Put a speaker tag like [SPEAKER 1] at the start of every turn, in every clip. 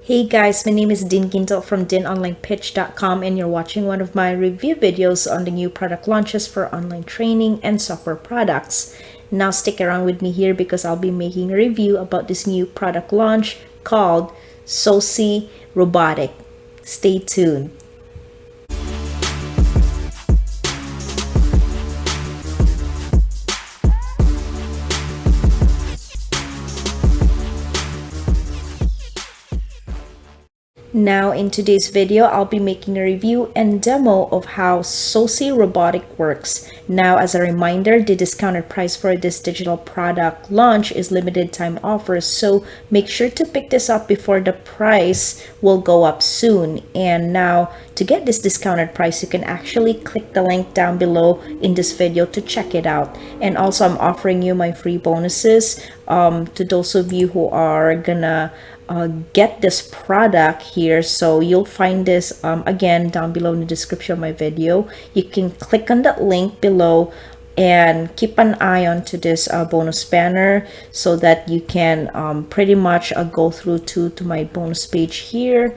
[SPEAKER 1] Hey guys, my name is Din Gintel from dinonlinepitch.com and you're watching one of my review videos on the new product launches for online training and software products. Now stick around with me here because I'll be making a review about this new product launch called SociRobotic. Stay tuned. Now in today's video, I'll be making a review and demo of how SociRobotic works. Now as a reminder, the discounted price for this digital product launch is limited time offers, so make sure to pick this up before the price will go up soon. And now to get this discounted price, you can actually click the link down below in this video to check it out. And also I'm offering you my free bonuses to those of you who are gonna get this product here. So you'll find this again down below in the description of my video. You can click on that link below and keep an eye on to this bonus banner so that you can pretty much go through to my bonus page here.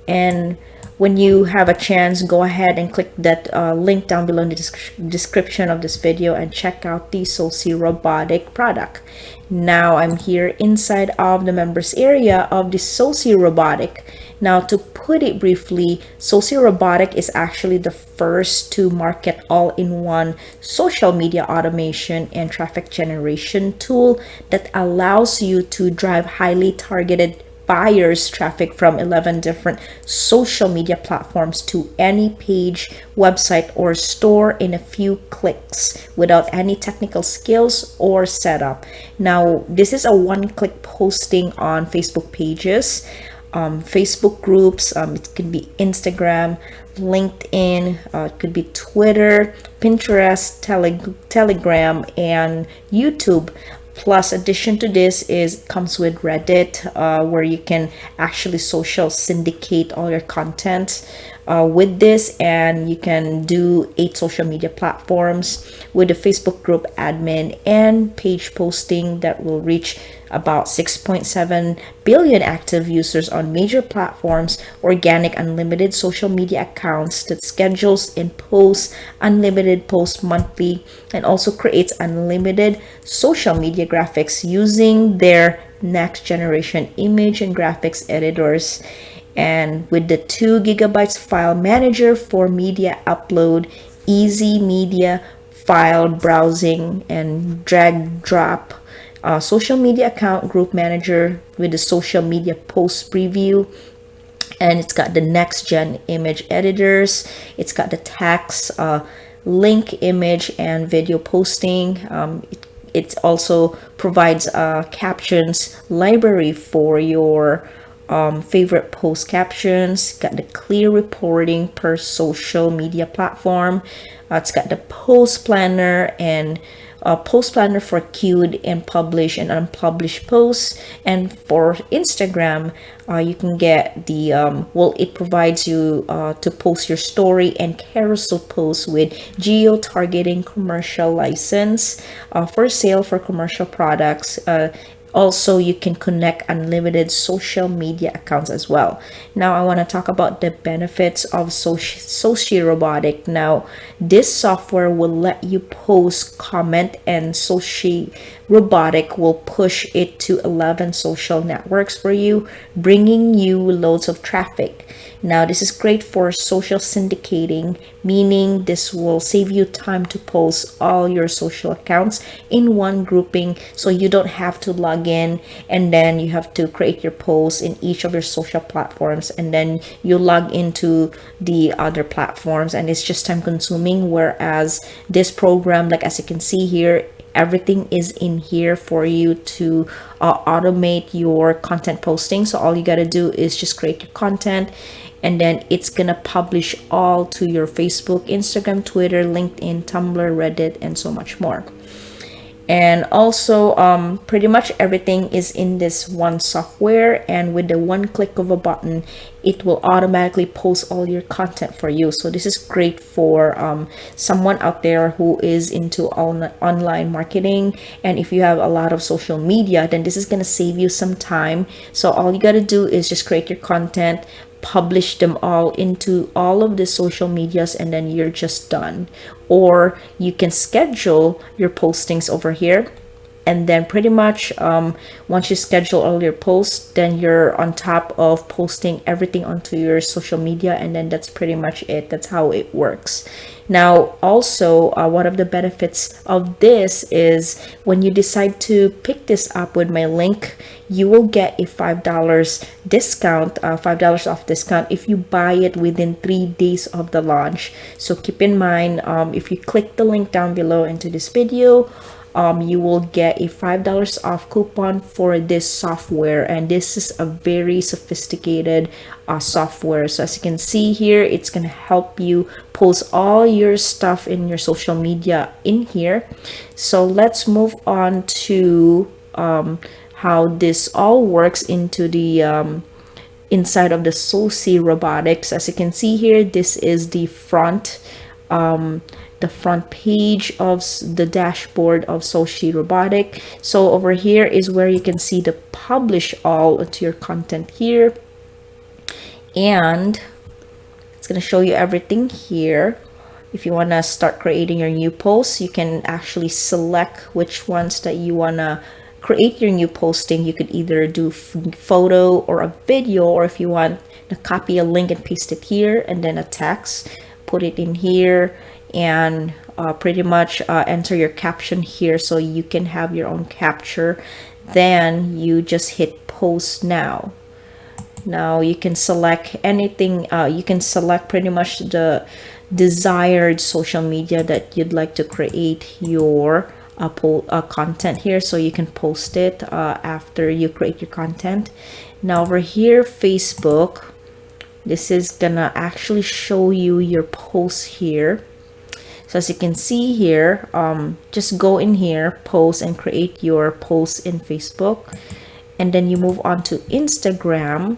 [SPEAKER 1] And when you have a chance, go ahead and click that link down below in the description of this video and check out the SociRobotic product. Now I'm here inside of the members area of the SociRobotic. Now to put it briefly, SociRobotic is actually the first to market all-in-one social media automation and traffic generation tool that allows you to drive highly targeted buyers traffic from 11 different social media platforms to any page, website, or store in a few clicks without any technical skills or setup. Now this is a one-click posting on Facebook pages, Facebook groups, it could be Instagram, LinkedIn, it could be Twitter, Pinterest, Telegram, and YouTube. Plus, addition to this is comes with Reddit, where you can actually social syndicate all your content with this, and you can do 8 social media platforms with a Facebook group admin and page posting that will reach about 6.7 billion active users on major platforms, organic unlimited social media accounts that schedules and posts unlimited posts monthly, and also creates unlimited social media graphics using their next generation image and graphics editors. And with the 2 gigabytes file manager for media upload, easy media file browsing, and drag drop, social media account group manager with the social media post preview, and it's got the next gen image editors, it's got the text, link, image, and video posting. It also provides a captions library for your favorite post captions. Got the clear reporting per social media platform. It's got the post planner and post planner for queued and published and unpublished posts. And for Instagram, you can get the it provides you to post your story and carousel posts with geo targeting commercial license for sale for commercial products. Also, you can connect unlimited social media accounts as well. Now, I want to talk about the benefits of SociRobotic. Now, this software will let you post, comment, and SociRobotic will push it to 11 social networks for you, bringing you loads of traffic. Now, this is great for social syndicating, meaning this will save you time to post all your social accounts in one grouping, so you don't have to log in and then you have to create your posts in each of your social platforms and then you log into the other platforms, and it's just time consuming. Whereas this program, like as you can see here, everything is in here for you to automate your content posting. So all you got to do is just create your content, and then it's gonna publish all to your Facebook, Instagram, Twitter, LinkedIn, Tumblr, Reddit, and so much more. And also pretty much everything is in this one software, and with the one click of a button, it will automatically post all your content for you. So this is great for someone out there who is into online marketing, and if you have a lot of social media, then this is going to save you some time. So all you got to do is just create your content, publish them all into all of the social medias, and then you're just done. Or you can schedule your postings over here, and then pretty much once you schedule all your posts, then you're on top of posting everything onto your social media, and then that's pretty much it. That's how it works. Now also, one of the benefits of this is when you decide to pick this up with my link, you will get a $5 discount, $5 off discount if you buy it within 3 days of the launch. So keep in mind, if you click the link down below into this video, you will get a $5 off coupon for this software, and this is a very sophisticated software. So as you can see here, it's going to help you post all your stuff in your social media in here. So let's move on to how this all works into the inside of the SociRobotics. As you can see here, this is the front page of the dashboard of SociRobotic. So over here is where you can see the publish all to your content here, and it's going to show you everything here. If you want to start creating your new posts, you can actually select which ones that you want to create your new posting. You could either do photo or a video, or if you want to copy a link and paste it here, and then a text, put it in here, and pretty much enter your caption here so you can have your own capture. Then you just hit post now. Now you can select anything. You can select pretty much the desired social media that you'd like to create your content here, so you can post it after you create your content. Now over here, Facebook, this is gonna actually show you your posts here. So as you can see here, just go in here, post, and create your posts in Facebook, and then you move on to Instagram,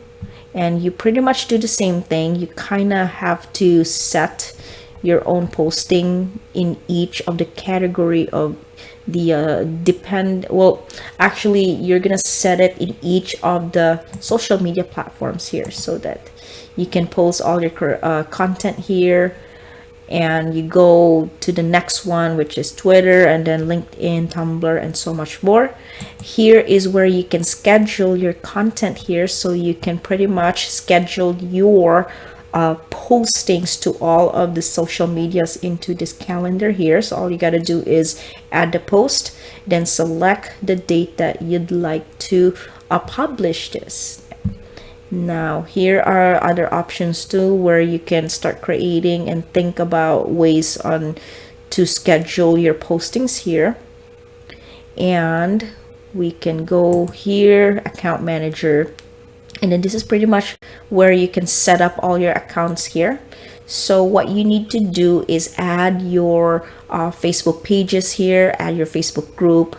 [SPEAKER 1] and you pretty much do the same thing. You kind of have to set your own posting in each of the category of the actually you're gonna set it in each of the social media platforms here, so that you can post all your content here, and you go to the next one, which is Twitter, and then LinkedIn, Tumblr, and so much more. Here is where you can schedule your content here, so you can pretty much schedule your postings to all of the social medias into this calendar here. So all you got to do is add the post, then select the date that you'd like to publish this. Now here are other options too, where you can start creating and think about ways on to schedule your postings here. And we can go here, account manager, and then this is pretty much where you can set up all your accounts here. So what you need to do is add your Facebook pages here, add your Facebook group.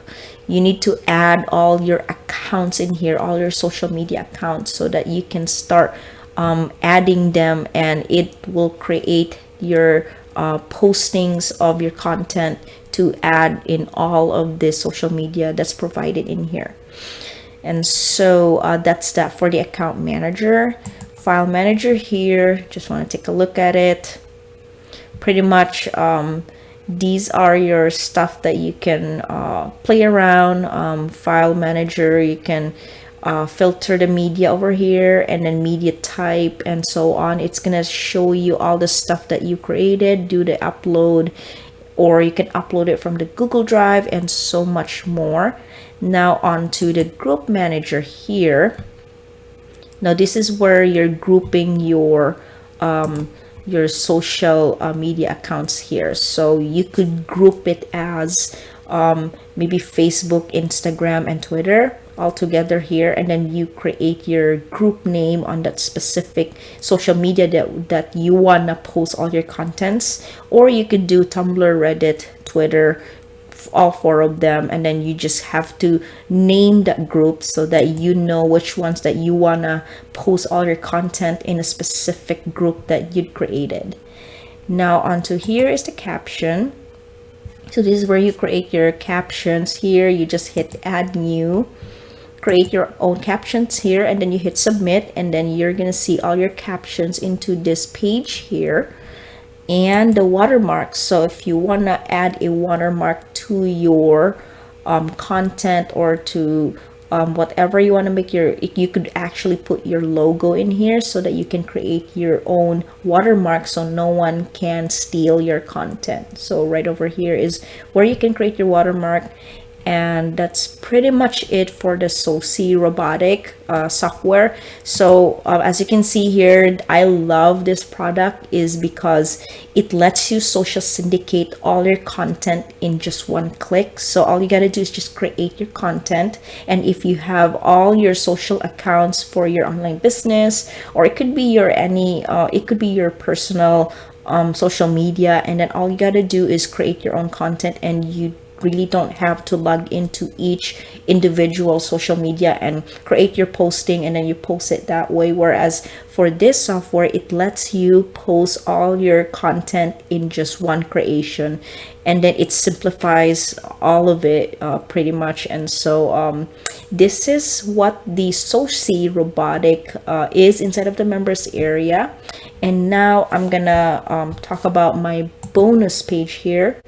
[SPEAKER 1] You need to add all your accounts in here, all your social media accounts, so that you can start adding them, and it will create your postings of your content to add in all of the social media that's provided in here. And so that's that for the account manager. File manager here, just want to take a look at it. Pretty much these are your stuff that you can play around. File manager, you can filter the media over here, and then media type, and so on. It's gonna show you all the stuff that you created, do the upload, or you can upload it from the Google Drive, and so much more. Now on to the group manager here. Now this is where you're grouping your social media accounts here. So you could group it as maybe Facebook, Instagram, and Twitter all together here, and then you create your group name on that specific social media that you want to post all your contents. Or you could do Tumblr, Reddit, Twitter, all four of them, and then you just have to name that group so that you know which ones that you wanna post all your content in a specific group that you created. Now onto here is the caption. So this is where you create your captions. Here you just hit add new, create your own captions here, and then you hit submit, and then you're gonna see all your captions into this page here. And the watermarks, so if you want to add a watermark to your content, or to whatever you want to make you could actually put your logo in here so that you can create your own watermark so no one can steal your content. So right over here is where you can create your watermark. And that's pretty much it for the SociRobotic software. So as you can see here, I love this product is because it lets you social syndicate all your content in just one click. So all you gotta do is just create your content, and if you have all your social accounts for your online business, or it could be your it could be your personal social media, and then all you gotta do is create your own content, and you really don't have to log into each individual social media and create your posting and then you post it that way. Whereas for this software, it lets you post all your content in just one creation, and then it simplifies all of it pretty much. And so this is what the SociRobotic is inside of the members area. And now I'm gonna talk about my bonus page here.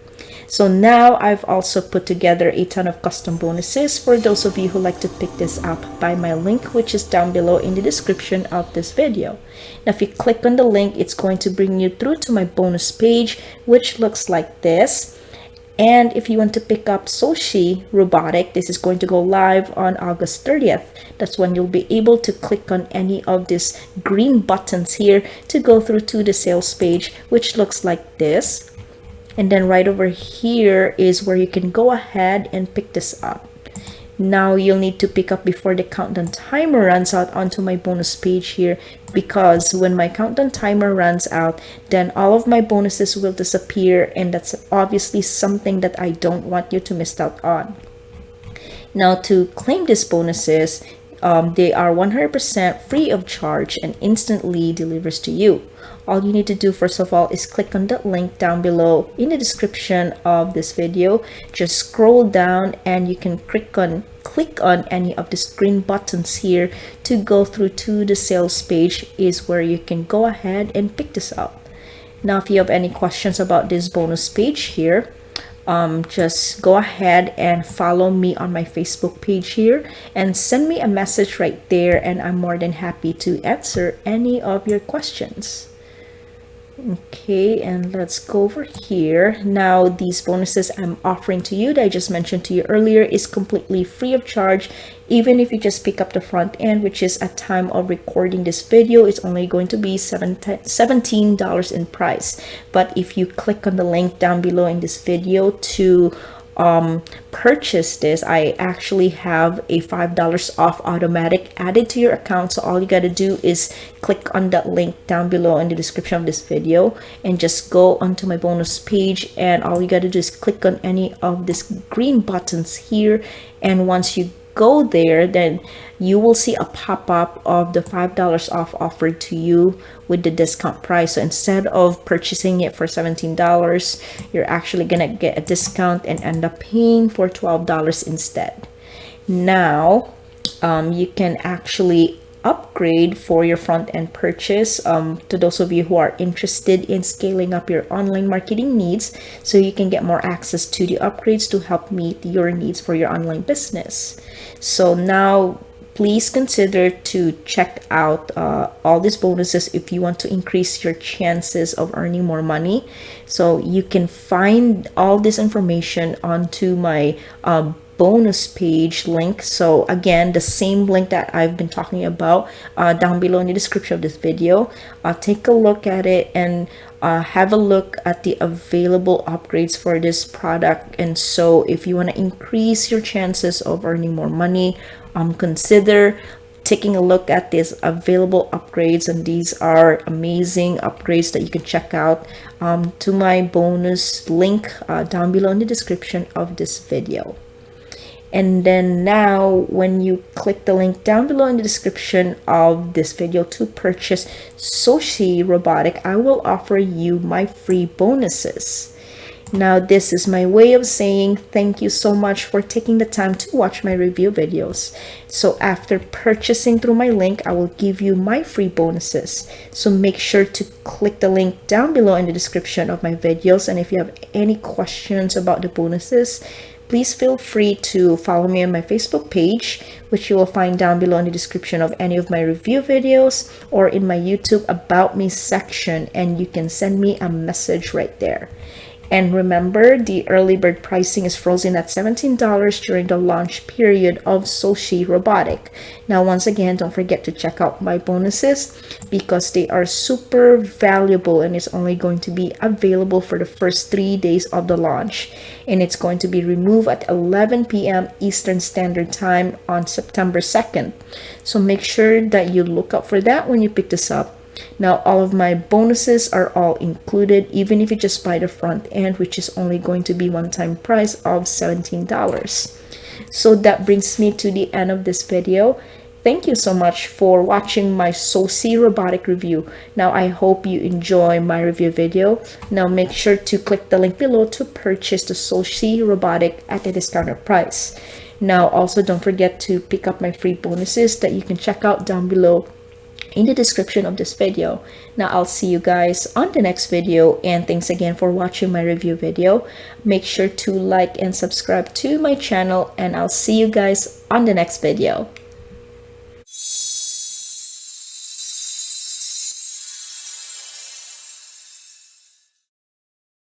[SPEAKER 1] So now I've also put together a ton of custom bonuses for those of you who like to pick this up by my link, which is down below in the description of this video. Now if you click on the link, it's going to bring you through to my bonus page, which looks like this. And if you want to pick up SociRobotic, this is going to go live on August 30th. That's when you'll be able to click on any of these green buttons here to go through to the sales page, which looks like this. And then right over here is where you can go ahead and pick this up. Now you'll need to pick up before the countdown timer runs out onto my bonus page here, because when my countdown timer runs out, then all of my bonuses will disappear, and that's obviously something that I don't want you to miss out on. Now to claim these bonuses, they are 100% free of charge and instantly delivers to you. All you need to do first of all is click on that link down below in the description of this video. Just scroll down and you can click on any of these green buttons here to go through to the sales page, is where you can go ahead and pick this up. Now if you have any questions about this bonus page here, just go ahead and follow me on my Facebook page here and send me a message right there, and I'm more than happy to answer any of your questions. Okay, and let's go over here. Now these bonuses I'm offering to you that I just mentioned to you earlier is completely free of charge. Even if you just pick up the front end, which is at time of recording this video, it's only going to be $17 in price. But if you click on the link down below in this video to purchase this, I actually have a $5 off automatic added to your account. So all you got to do is click on that link down below in the description of this video and just go onto my bonus page, and all you got to do is click on any of these green buttons here, and once you go there, then you will see a pop-up of the $5 off offered to you with the discount price. So instead of purchasing it for $17, you're actually gonna get a discount and end up paying for $12 instead. Now you can actually upgrade for your front-end purchase to those of you who are interested in scaling up your online marketing needs, so you can get more access to the upgrades to help meet your needs for your online business. So now please consider to check out all these bonuses if you want to increase your chances of earning more money. So you can find all this information onto my bonus page link. So again, the same link that I've been talking about down below in the description of this video. Take a look at it and have a look at the available upgrades for this product. And so if you want to increase your chances of earning more money, consider taking a look at these available upgrades, and these are amazing upgrades that you can check out to my bonus link down below in the description of this video. And then now when you click the link down below in the description of this video to purchase SociRobotic, I will offer you my free bonuses. Now this is my way of saying thank you so much for taking the time to watch my review videos. So after purchasing through my link, I will give you my free bonuses. So make sure to click the link down below in the description of my videos. And if you have any questions about the bonuses, please feel free to follow me on my Facebook page, which you will find down below in the description of any of my review videos, or in my YouTube About Me section, and you can send me a message right there. And remember, the early bird pricing is frozen at $17 during the launch period of SociRobotic. Now, once again, don't forget to check out my bonuses because they are super valuable, and it's only going to be available for the first 3 days of the launch. And it's going to be removed at 11 p.m. Eastern Standard Time on September 2nd. So make sure that you look out for that when you pick this up. Now, all of my bonuses are all included, even if you just buy the front end, which is only going to be one-time price of $17. So that brings me to the end of this video. Thank you so much for watching my SociRobotic review. Now, I hope you enjoy my review video. Now, make sure to click the link below to purchase the SociRobotic at a discounted price. Now, also don't forget to pick up my free bonuses that you can check out down below in the description of this video. Now I'll see you guys on the next video, and thanks again for watching my review video. Make sure to like and subscribe to my channel, and I'll see you guys on the next video.